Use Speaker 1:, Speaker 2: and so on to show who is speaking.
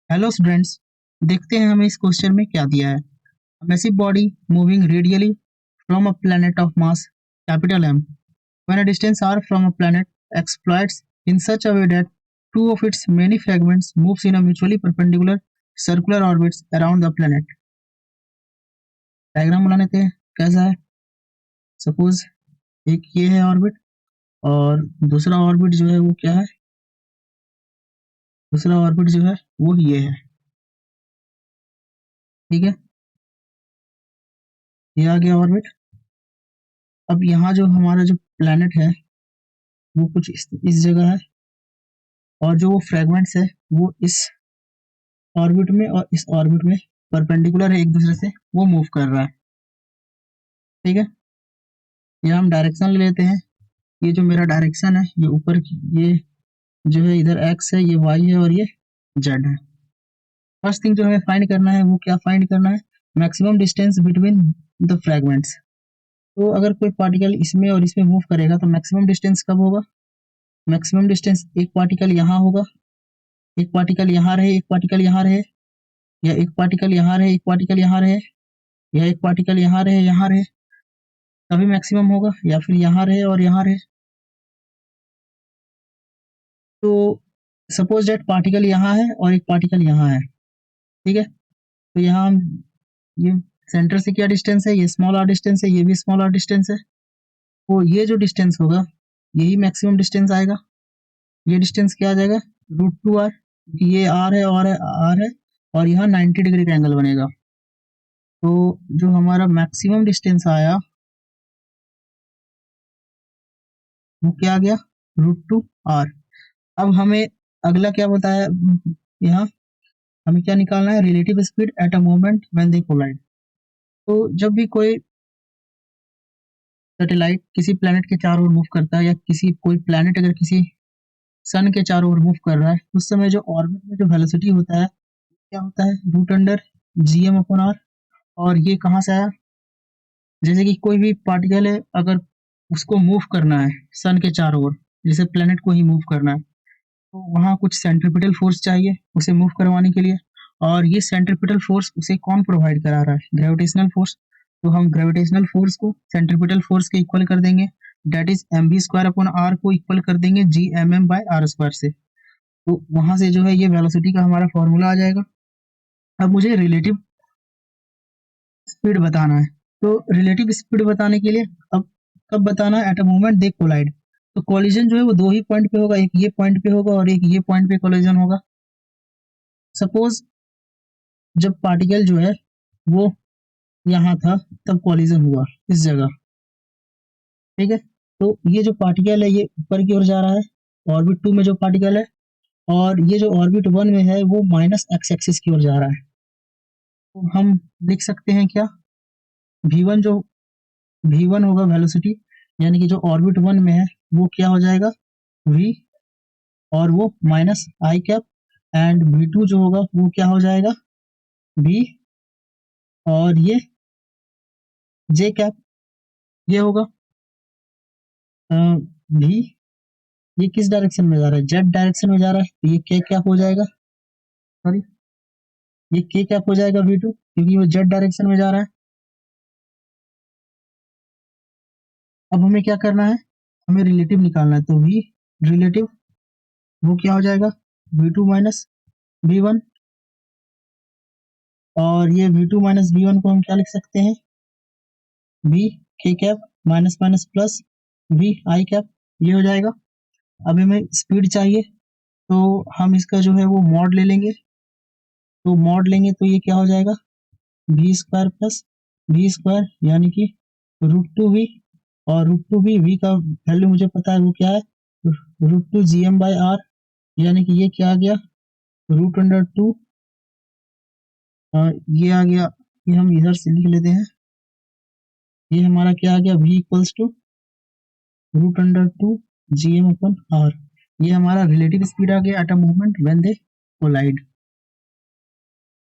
Speaker 1: Hello students, देखते हैं हमें इस क्वेश्चन में क्या दिया है। Massive body moving radially from a planet of mass capital M when a distance r from a planet explodes in such a way that two of its many fragments moves in a mutually perpendicular circular orbits around the planet। Diagram बना लेते हैं। कैसा है? Suppose एक ये है orbit और दूसरा ऑर्बिट जो है वो क्या है? दूसरा ऑर्बिट जो है वो ये है। ठीक है, ये आ गया ऑर्बिट। अब यहाँ जो हमारा जो प्लैनेट है वो कुछ इस जगह है और जो वो फ्रेगमेंट्स है वो इस ऑर्बिट में और इस ऑर्बिट में परपेंडिकुलर है एक दूसरे से, वो मूव कर रहा है। ठीक है, ये हम डायरेक्शन ले लेते हैं। ये जो मेरा डायरेक्शन है ये ऊपर की, ये जो है इधर एक्स है, ये वाई है और ये जेड है। फर्स्ट थिंग जो है फाइंड करना है वो क्या फाइंड करना है? Maximum distance between the fragments. तो अगर कोई पार्टिकल इसमें और इसमें मूव करेगा तो मैक्सिमम डिस्टेंस कब होगा? मैक्सिमम डिस्टेंस एक पार्टिकल यहाँ होगा, एक पार्टिकल यहाँ रहे, एक पार्टिकल यहाँ रहे, या एक पार्टिकल यहाँ रहे, एक पार्टिकल यहाँ रहे, या एक पार्टिकल यहाँ रहे, यहाँ रहे, तभी मैक्सिमम होगा, या फिर यहाँ रहे और यहाँ रहे। तो सपोज दैट पार्टिकल यहाँ है और एक पार्टिकल यहाँ है। ठीक है, तो यहाँ हम ये सेंटर से क्या डिस्टेंस है? ये स्मॉल आर डिस्टेंस है, ये भी स्मॉल आर डिस्टेंस है। तो ये जो डिस्टेंस होगा यही मैक्सिमम डिस्टेंस आएगा। ये डिस्टेंस क्या आ जाएगा? √2r, क्योंकि ये आर है और आर है और यहाँ 90 डिग्री का एंगल बनेगा। तो जो हमारा मैक्सिमम डिस्टेंस आया वो क्या आ गया? √2r। अब हमें अगला क्या बताया? यहाँ हमें क्या निकालना है? Relative speed at a moment when they collide. तो जब भी कोई सैटेलाइट किसी प्लैनेट के चारों ओर मूव करता है, या कोई प्लैनेट अगर किसी सन के चारों ओर मूव कर रहा है, उस समय जो ऑर्बिट में जो वेलोसिटी होता है क्या होता है? √Gm/r। और ये कहाँ से आया? जैसे कि कोई भी पार्टिकल है, अगर उसको मूव करना है सन के चारों ओर, जैसे प्लैनेट को ही मूव करना है, तो वहाँ कुछ सेंट्रीपिटल फोर्स चाहिए उसे मूव करवाने के लिए। और ये सेंट्रीपिटल फोर्स उसे कौन प्रोवाइड करा रहा है? Gravitational force. तो हम ग्रेविटेशनल फोर्स को सेंट्रीपिटल फोर्स के इक्वल कर देंगे, डेट इज mv²/r को इक्वल कर देंगे Gmm/r² से। तो वहां से जो है ये वेलोसिटी का हमारा फॉर्मूला आ जाएगा। अब मुझे रिलेटिव स्पीड बताना है। तो रिलेटिव स्पीड बताने के लिए अब कब बताना है? At a moment they collide. तो कोलिजन जो है वो दो ही पॉइंट पे होगा, एक ये पॉइंट पे होगा और एक ये पॉइंट पे कोलिजन होगा। सपोज जब पार्टिकल जो है वो यहाँ था तब कोलिजन हुआ इस जगह। ठीक है, तो ये जो पार्टिकल है ये ऊपर की ओर जा रहा है, ऑर्बिट 2 में जो पार्टिकल है, और ये जो ऑर्बिट 1 में है वो -x एक्सिस की ओर जा रहा है। तो हम लिख सकते हैं क्या? v1 जो v1 होगा वेलोसिटी, यानी कि जो ऑर्बिट 1 में है वो क्या हो जाएगा? v, और वो -i कैप, एंड v2 जो होगा वो क्या हो जाएगा? v, और ये j कैप, ये होगा v। ये किस डायरेक्शन में जा रहा है? जेड डायरेक्शन में जा रहा है, तो ये k कैप हो जाएगा, सॉरी ये k कैप हो जाएगा v2, क्योंकि वो जेड डायरेक्शन में जा रहा है। अब हमें क्या करना है? हमें रिलेटिव निकालना है। तो v रिलेटिव वो क्या हो जाएगा? v2 माइनस v1, और ये v2 माइनस v1 को हम क्या लिख सकते हैं? v k cap minus minus plus v i cap, ये हो जाएगा। अब हमें स्पीड चाहिए तो हम इसका जो है वो मॉड ले लेंगे। तो मॉड लेंगे तो ये क्या हो जाएगा? v² प्लस v², यानी कि √2v, और √2v, v का वैल्यू मुझे पता है वो क्या है? √2 Gm/r, यानी कि ये क्या आ गया? √2, ये आ गया, ये हम इधर से लिख लेते हैं। ये हमारा क्या आ गया? v equals to √2 Gm/r। ये हमारा रिलेटिव स्पीड आ गया at a moment when they collide.